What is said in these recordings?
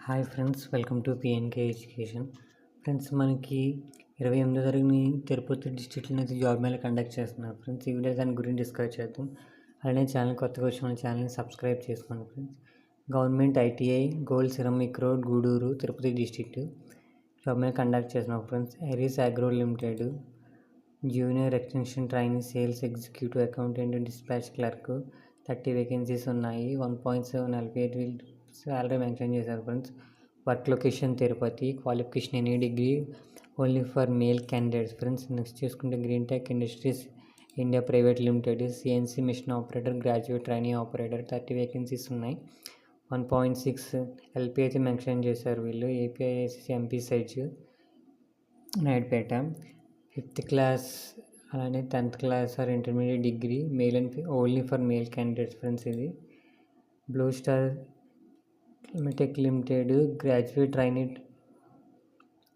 Hi friends, welcome to PNK education. Friends, మనకి 28వ తారీఖుని తిరుపతి డిస్ట్రిక్ట్లో అయితే జాబ్ మేళా కండక్ట్ చేస్తున్నారు. ఫ్రెండ్స్, ఈ వీడియో దాని గురించి డిస్కస్ చేద్దాం. అలానే ఛానల్ కొత్తగా వచ్చిన మన ఛానల్ని సబ్స్క్రైబ్ చేసుకోండి. Friends, government ITI gold ceramic road Gudur Tirupati district job mela conduct చేస్తున్నారు. Friends, Aries agro limited junior extension training sales executive accountant dispatch clerk 30 vacancies ఉన్నాయి. 1.7 LPA శాలరీ మెన్షన్ చేశారు. Friends, work location Tirupati, qualification any degree, only for male candidates. Friends, next చూసుకుంటే green tech industries India private limited CNC machine operator graduate training operator 30 vacancies ఉన్నాయి. 1.6 LPA అయితే mention చేశారు వీళ్ళు. APISC MP size Naidupeta. 5th class అలానే 10th class or intermediate degree male and only for male candidates. Friends, ఇది blue star tech limited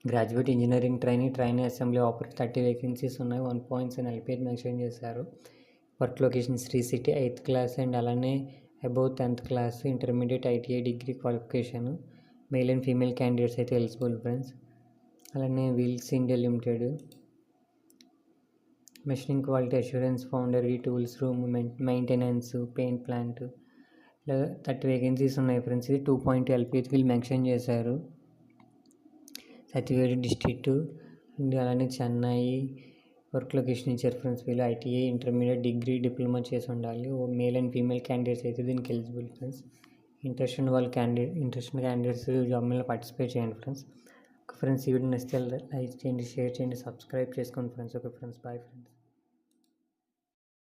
graduate engineering training assembly operator 30 vacancies ఉన్నాయి. 1.7 LPA mention చేశారు. Work location Sri City 8th class and అలానే above 10th class intermediate ITI degree qualification male and female candidates అయితే eligible. Friends, అలానే wheels India limited machining quality assurance foundry tools room maintenance paint plant 30 vacancies ఉన్నాయి. Friends, ఇది 2.2 LPA వీళ్ళు mention చేశారు. Satyavedu district and అలానే Chennai work location ఇచ్చారు. Friends, వీళ్ళు ITI intermediate degree diploma చేసి ఉండాలి. మేల్ అండ్ ఫీమేల్ క్యాండిడేట్స్ అయితే దీనికి eligible. Friends, interest candidates job మీద పార్టిసిపేట్ చేయండి. ఫ్రెండ్స్, ఈ వీడియో నచ్చితే లైక్ చేయండి, షేర్ చేయండి, సబ్స్క్రైబ్ చేసుకోండి. Friends, friends, bye friends.